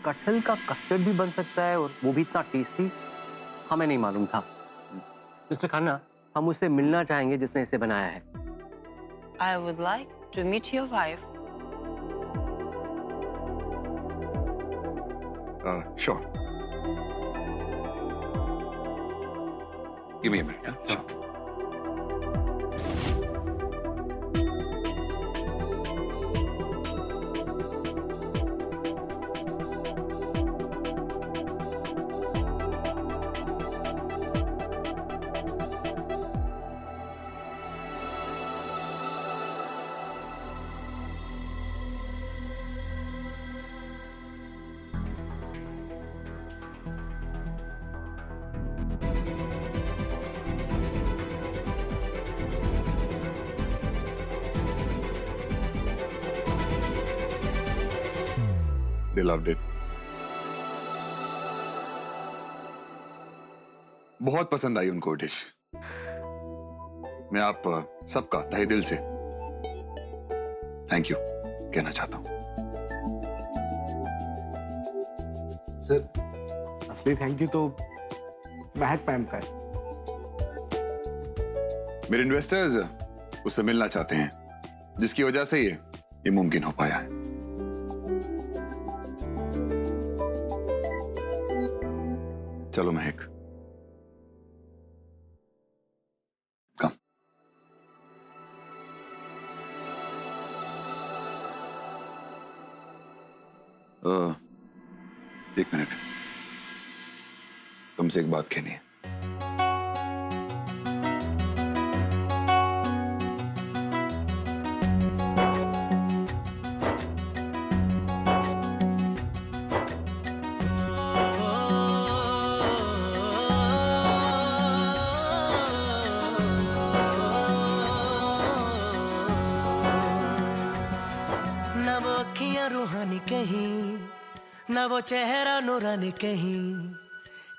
कटहल का कस्टर्ड भी बन सकता है और वो भी इतना टेस्टी, हमें नहीं मालूम था। मिस्टर खन्ना, हम उससे मिलना चाहेंगे जिसने इसे बनाया है। I would like to meet your wife. Sure. Give me a minute. Sure. They loved it. बहुत पसंद आई उनको डिश। मैं आप सबका तहे दिल से थैंक यू कहना चाहता हूं। सर, असली थैंक यू तो महक मैम का है। मेरे इन्वेस्टर्स उससे मिलना चाहते हैं, जिसकी वजह से ये मुमकिन हो पाया है। चलो महक, कम। एक मिनट, तुमसे एक बात कहनी है। न वो अखियां रूहानी कहीं, न वो चेहरा नूरानी कहीं,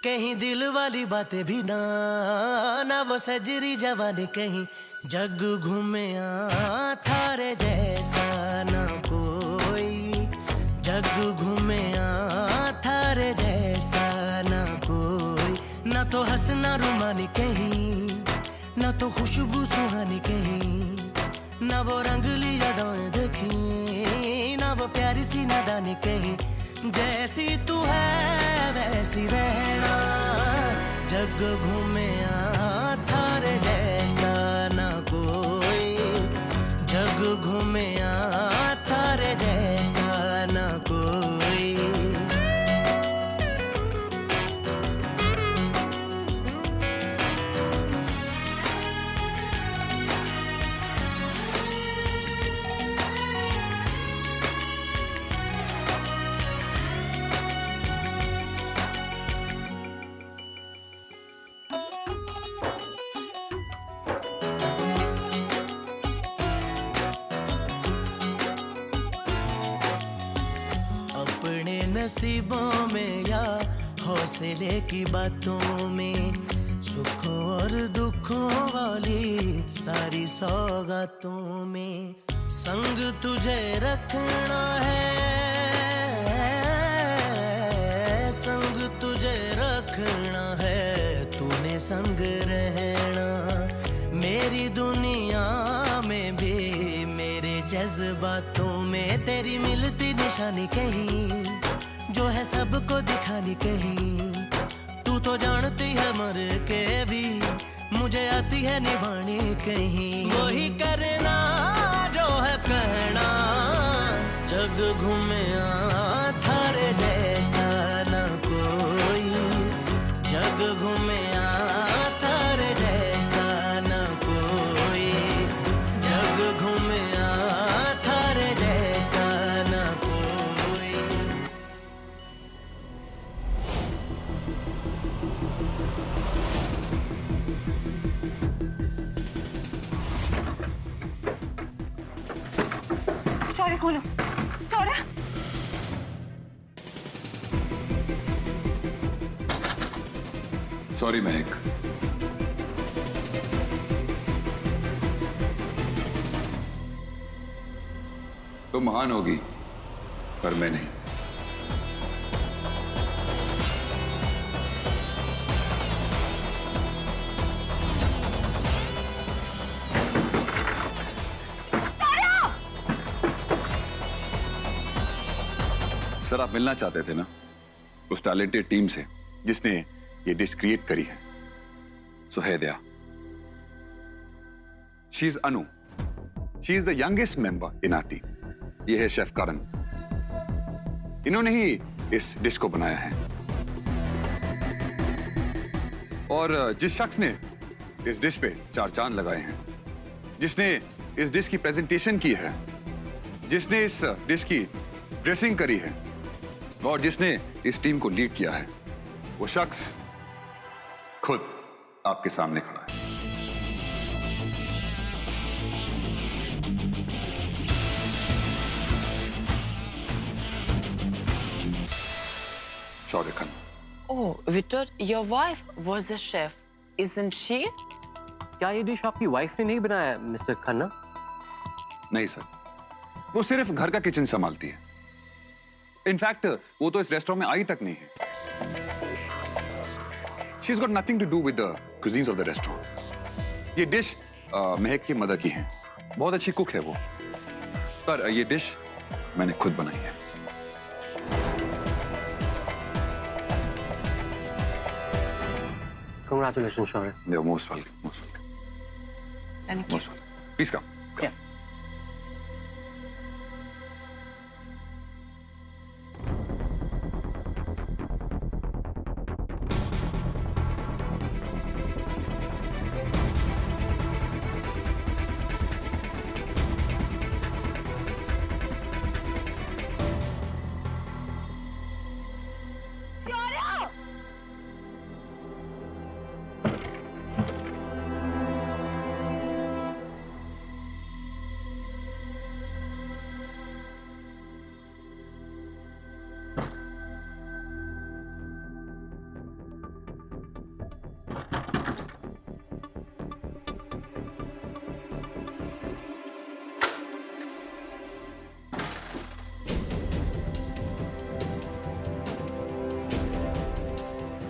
कहीं दिल वाली बातें भी ना, न वो सजरी जवानी कहीं। जग घूमे थारे जैसा ना कोई, जग घूमे थारे जैसा ना कोई। न तो हंसना रुमानी कहीं, न तो खुशबू सुहानी कहीं, न वो रंगली यादें देखी, न वो प्यारी सी नादानी कहीं। जैसी तू है वैसी रहना, जग घूमे थारे जैसा ना कोई, जग घूमे थारे जैसा ना कोई। अपने नसीबों में या हौसले की बातों में, सुखों और दुखों वाली सारी सौगातों में संग तुझे रखना है, संग तुझे रखना है, तूने संग रहना। मेरी दुनिया में भी मेरे जज्बातों में तेरी मिलती निशानी कहीं, जो है सबको दिखानी कहीं। तू तो जानती है मर के भी मुझे आती है निभानी कहीं। वही करना जो है कहना, जग घूमे थारे जैसा ना कोई, जग घूमे थारे जैसा ना कोई, जग घूमे थारे जैसा ना कोई। शौर्य खोलो, शौर्य। सॉरी महक, तुम महान होगी पर मैं नहीं। सर आप मिलना चाहते थे ना उस टैलेंटेड टीम से जिसने ये डिश क्रिएट करी है। सो है Daya, she is Anu, she is the youngest member in our team. ये है शेफ करण, इन्होंने ही इस डिश को बनाया है। और जिस शख्स ने इस डिश पे 4 चांद लगाए हैं, जिसने इस डिश की प्रेजेंटेशन की है, जिसने इस डिश की ड्रेसिंग करी है और जिसने इस टीम को लीड किया है, वो शख्स खुद आपके सामने खड़ा है। शौर्य Khanna. Oh, Victor, your wife was a chef, isn't she? क्या ये डिश आपकी वाइफ ने नहीं बनाया मिस्टर खन्ना? नहीं सर, वो सिर्फ घर का किचन संभालती है। इनफैक्ट वो तो इस रेस्टोरेंट में आई तक नहीं है। She's got nothing to do with the cuisines of the restaurant. ये डिश महक की मदर की है, बहुत अच्छी कुक है वो, पर ये डिश मैंने खुद बनाई है। Congratulations, Shaurya. You're most welcome. Most welcome. Thank you. Most welcome. Please come. Yeah.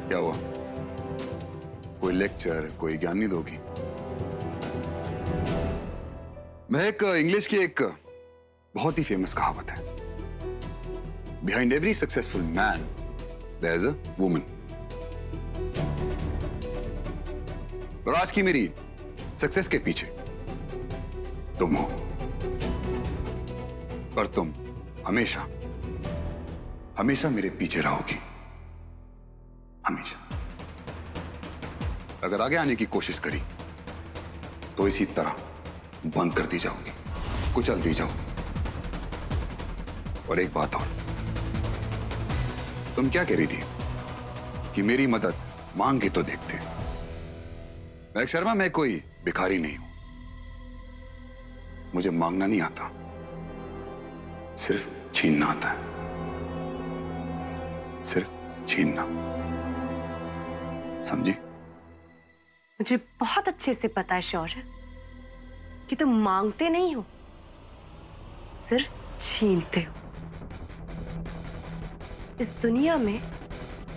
क्या हुआ? कोई लेक्चर, कोई ज्ञान नहीं दोगी? महक, इंग्लिश की एक बहुत ही फेमस कहावत है, behind every successful man there is a woman. और आज की मेरी सक्सेस के पीछे तुम हो, पर तुम हमेशा हमेशा मेरे पीछे रहोगी, हमेशा। अगर आगे आने की कोशिश करी तो इसी तरह बंद कर दी जाओगी, कुचल दी जाओगी। और एक बात और, तुम क्या कह रही थी कि मेरी मदद मांग के तो देखते। महक शर्मा, मैं कोई भिखारी नहीं हूं, मुझे मांगना नहीं आता, सिर्फ छीनना आता है, सिर्फ छीनना, समझी? मुझे बहुत अच्छे से पता है शौर्य कि तुम मांगते नहीं हो, सिर्फ छीनते हो। इस दुनिया में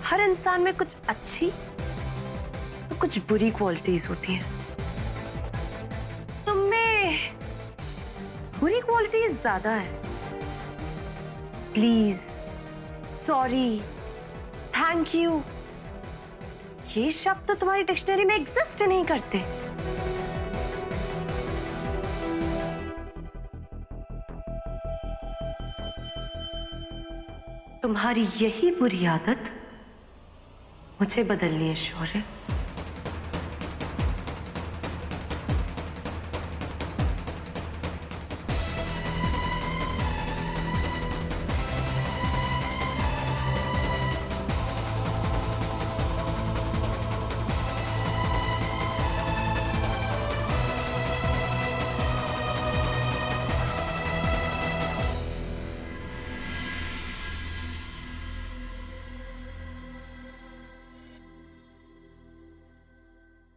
हर इंसान में कुछ अच्छी तो कुछ बुरी क्वालिटीज होती हैं। तुम में बुरी क्वालिटीज ज्यादा है। प्लीज, सॉरी, थैंक यू, ये शब्द तो तुम्हारी डिक्शनरी में एग्जिस्ट नहीं करते। तुम्हारी यही बुरी आदत मुझे बदलनी है शौर्य।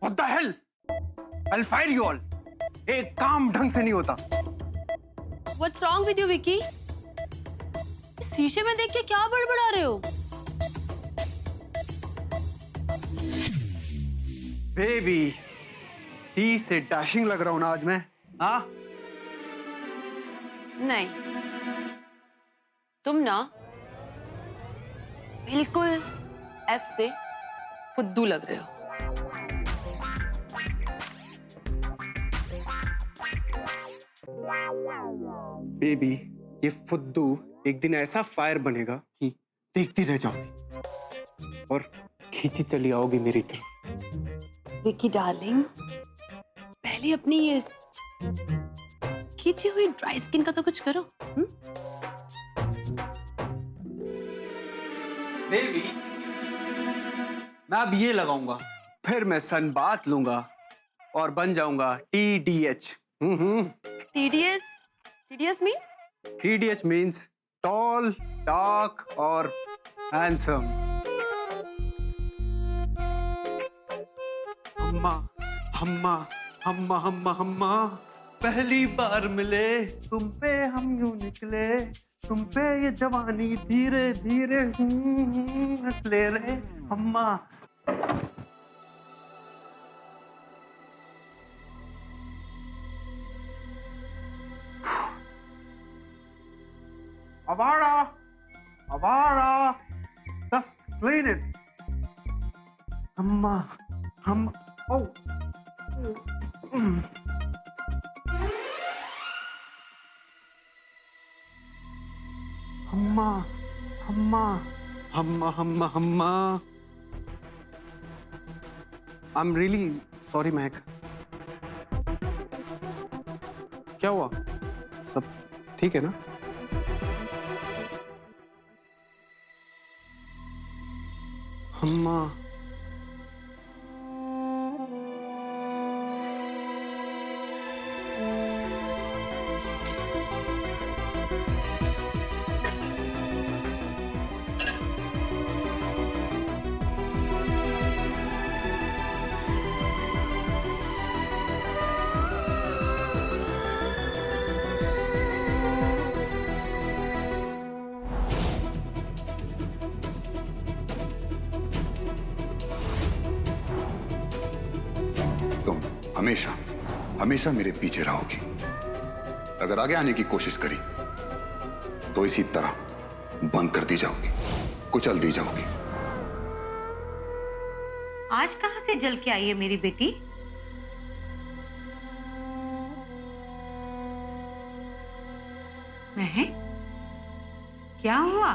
What the hell? I'll fire you all. एक काम ढंग से नहीं होता। What's wrong with you, Vicky? शीशे में देख के क्या बड़बड़ा रहे हो? बेबी, टी से डैशिंग लग रहा हूं ना आज मैं? हाँ? नहीं, तुम ना बिल्कुल F से फुद्दू लग रहे हो। बेबी, ये फुद्दू एक दिन ऐसा फायर बनेगा कि देखती रह जाओगी और खींची चली आओगी मेरी तरफ। विकी डार्लिंग, पहले अपनी ये खींची हुई ड्राई स्किन का तो कुछ करो। बेबी, मैं अब ये लगाऊंगा, फिर मैं सन बाथ लूंगा और बन जाऊंगा TDH। TDS means? TDH means tall, dark और handsome। हम्मा हम्मा हम्मा हम्मा हम्मा, पहली बार मिले तुम पे हम यूं निकले, तुम पे ये जवानी धीरे धीरे हंस ले रहे हम्मा। Avara, Avara, just clean it. Amma, oh. Amma. I'm really sorry, Mac. क्या हुआ? सब ठीक है ना? अम्मा, तुम हमेशा मेरे पीछे रहोगी। अगर आगे आने की कोशिश करी तो इसी तरह बंद कर दी जाओगी, कुचल दी जाओगी। आज कहां से जल के आई है मेरी बेटी? महक, क्या हुआ?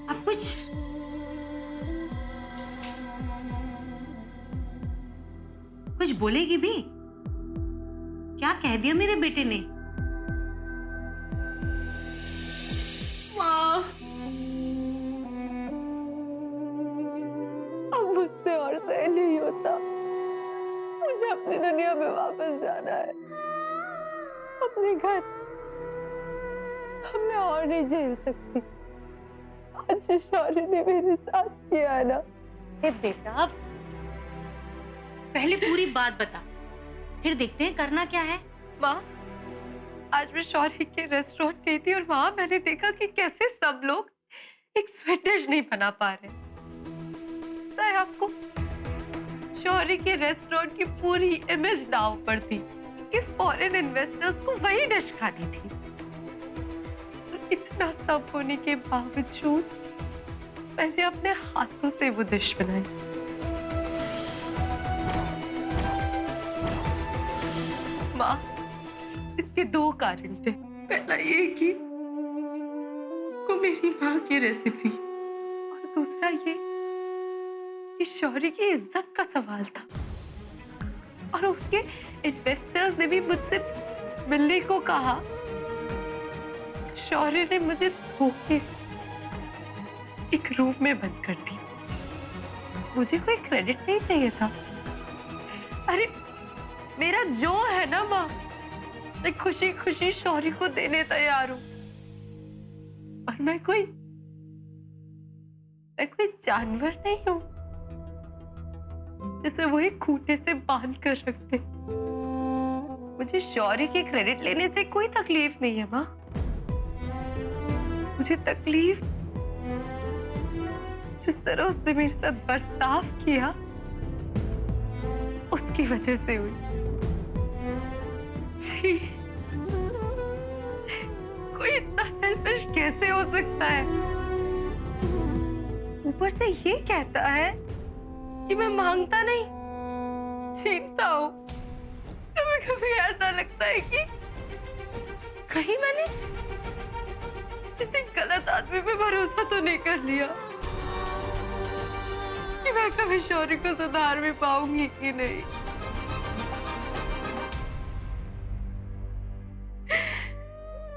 अब कुछ बोलेगी भी? क्या कह दिया मेरे बेटे ने? माँ, अब मुझसे और सह नहीं होता। मुझे अपनी दुनिया में वापस जाना है, अपने घर। अब मैं और नहीं झेल सकती। आज जो शौर्य ने मेरे साथ किया है ना। बेटा, पहले पूरी बात बता, फिर देखते हैं करना क्या है। माँ, आज मैं शौर्य के रेस्टोरेंट गई थी और वहां मैंने देखा कि कैसे सब लोग एक स्वीट डिश नहीं बना पा रहे। पता है आपको, शौर्य के रेस्टोरेंट की पूरी इमेज दांव पर थी कि फॉरेन इन्वेस्टर्स को वही डिश खानी थी। और इतना सब होने के बावजूद मैंने अपने हाथों से वो डिश बनाई। माँ, इसके दो कारण थे। पहला ये कि वो मेरी माँ की रेसिपी, और दूसरा ये कि शौर्य की इज्जत का सवाल था। और उसके इन्वेस्टर्स ने भी मुझसे मिलने को कहा। शौर्य ने मुझे धोखे से एक रूम में बंद कर दी। मुझे कोई क्रेडिट नहीं चाहिए था। अरे मेरा जो है ना माँ, मैं खुशी खुशी शौर्य को देने तैयार हूं। और मैं कोई जानवर नहीं हूं जिसे वो एक खूंटे से बांध कर रखते। मुझे शौर्य के क्रेडिट लेने से कोई तकलीफ नहीं है माँ। मुझे तकलीफ जिस तरह उसने मेरे साथ बर्ताव किया उसकी वजह से हुई। जी, कोई इतना सेल्फिश कैसे हो सकता है? ऊपर से ये कहता है कि मैं मांगता नहीं, छीनता हूँ। कभी कभी ऐसा लगता है कि कहीं मैंने किसी गलत आदमी पे भरोसा तो नहीं कर लिया, कि मैं कभी शौर्य को सुधार भी पाऊंगी कि नहीं।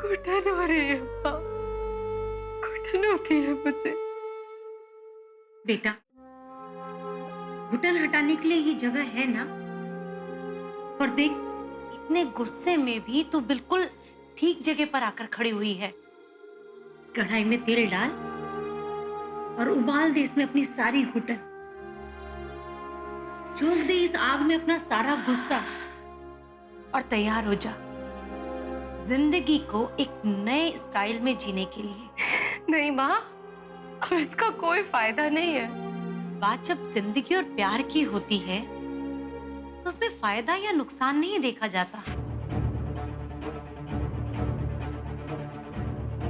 घुटन हो रही है माँ, घुटन होती है मुझे। बेटा, घुटन हटाने के लिए ये जगह है ना। पर देख, इतने गुस्से में भी तू बिल्कुल ठीक जगह पर आकर खड़ी हुई है। कढ़ाई में तेल डाल और उबाल दे इसमें अपनी सारी घुटन। झोंक दे इस आग में अपना सारा गुस्सा और तैयार हो जा जिंदगी को एक नए स्टाइल में जीने के लिए। नहीं माँ, अब इसका कोई फायदा नहीं है। बात जब जिंदगी और प्यार की होती है तो उसमें फायदा या नुकसान नहीं देखा जाता।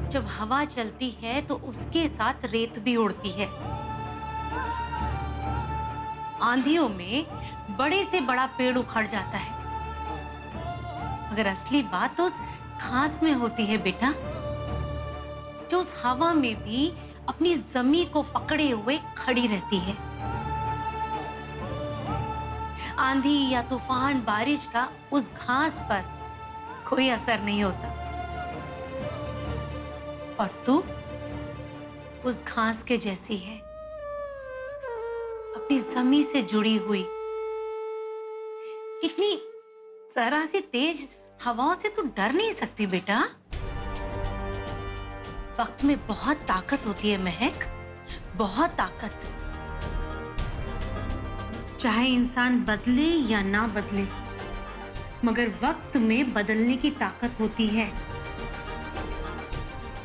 जब हवा चलती है तो उसके साथ रेत भी उड़ती है। आंधियों में बड़े से बड़ा पेड़ उखड़ जाता है, मगर असली बात तो उस घास में होती है बेटा, जो उस हवा में भी अपनी जमीन को पकड़े हुए खड़ी रहती है। आंधी या तूफान, बारिश का उस घास पर कोई असर नहीं होता, और तू उस घास के जैसी है, अपनी जमीन से जुड़ी हुई। इतनी जरा सी तेज हवाओं से तू डर नहीं सकती बेटा। वक्त में बहुत ताकत होती है महक, बहुत ताकत। चाहे इंसान बदले या ना बदले, मगर वक्त में बदलने की ताकत होती है,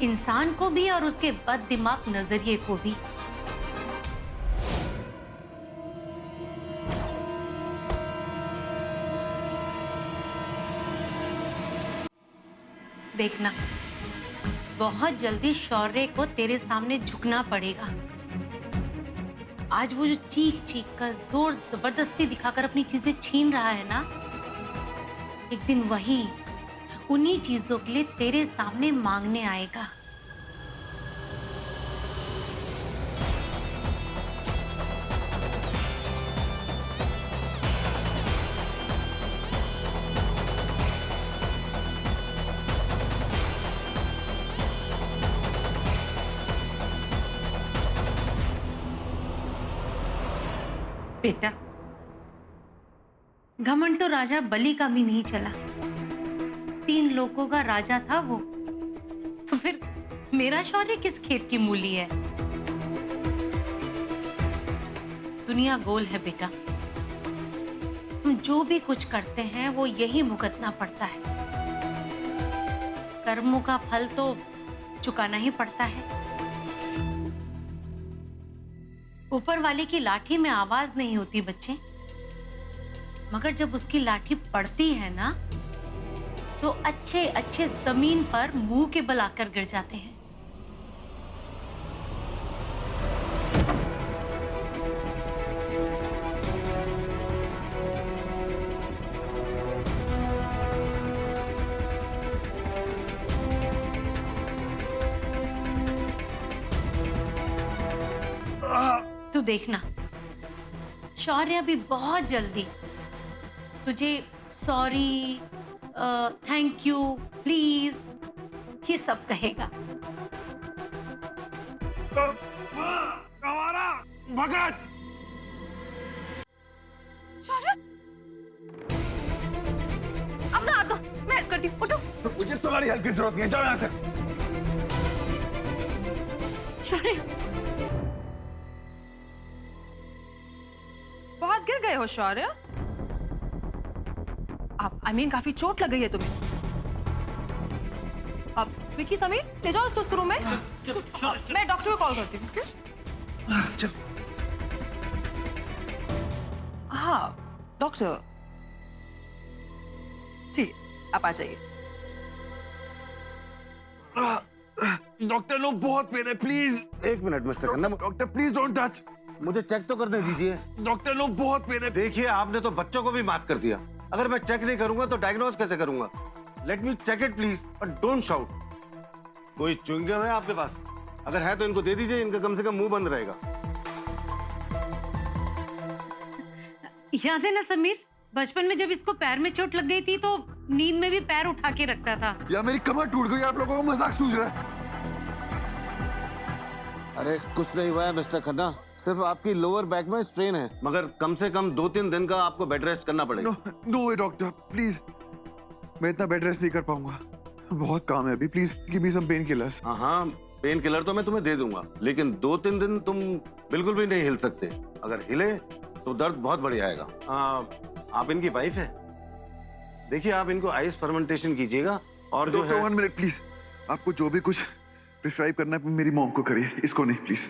इंसान को भी और उसके बद दिमाग नजरिए को भी। देखना, बहुत जल्दी शौर्य को तेरे सामने झुकना पड़ेगा। आज वो जो चीख चीख कर, जोर जबरदस्ती दिखाकर अपनी चीजें छीन रहा है ना, एक दिन वही उन्हीं चीजों के लिए तेरे सामने मांगने आएगा। बेटा, घमंड तो राजा बलि का भी नहीं चला। 3 लोगों का राजा था वो, तो फिर मेरा शौर्य किस खेत की मूली है? दुनिया गोल है बेटा, हम जो भी कुछ करते हैं वो यही भुगतना पड़ता है। कर्मों का फल तो चुकाना ही पड़ता है। ऊपर वाले की लाठी में आवाज नहीं होती बच्चे, मगर जब उसकी लाठी पड़ती है ना, तो अच्छे अच्छे जमीन पर मुंह के बल आकर गिर जाते हैं। तू देखना, शौर्य भी बहुत जल्दी तुझे सॉरी, थैंक यू, प्लीज, ये सब कहेगा। हमारा भगत अब ना दो, मैं करती हूँ, उठो। मुझे तुम्हारी हेल्प की जरूरत नहीं है, जाओ यहाँ से। शौर्य, बहुत गिर गए हो शौर्य। आप काफी चोट लग गई है तुम्हें। अब विकी, समीर, ले जाओ उसको रूम में। मैं डॉक्टर को कॉल करती हूँ। चल। हाँ डॉक्टर, जी आप आ जाइए। डॉक्टर नो बहुत पेन है प्लीज। एक minute mister Khanna, doctor please don't touch. मुझे चेक तो करने दीजिए। डॉक्टर नो बहुत पेन है। देखिए आपने तो बच्चों को भी माफ कर दिया, अगर मैं चेक नहीं करूंगा तो डायग्नोज कैसे करूंगा? Let me check it please, but don't shout. कोई च्युइंगम है आपके पास? अगर है तो इनको दे दीजिए, इनका कम से कम मुंह बंद रहेगा। याद है ना समीर, बचपन में जब इसको पैर में चोट लग गई थी तो नींद में भी पैर उठा के रखता था। या मेरी कमर टूट गई, आप लोगों को मजाक सूझ रहा है? अरे कुछ नहीं हुआ है मिस्टर खन्ना, सिर्फ आपकी लोअर बैक में स्ट्रेन है, मगर कम से कम 2-3 दिन का आपको बेड रेस्ट करना पड़ेगा। नो वे डॉक्टर प्लीज, मैं इतना बेड रेस्ट नहीं कर पाऊंगा, बहुत काम है अभी। Please give me some painkillers. हाँ, पेन किलर तो मैं तुम्हें दे दूंगा, लेकिन 2-3 दिन तुम बिल्कुल भी नहीं हिल सकते। अगर हिले तो दर्द बहुत बढ़ जाएगा। आप इनकी वाइफ है? देखिए आप इनको आइस फर्मेंटेशन कीजिएगा और जो है। 1 मिनट प्लीज, आपको जो भी कुछ प्रिस्क्राइब करना है मेरी मॉम को करिए, इसको नहीं प्लीज।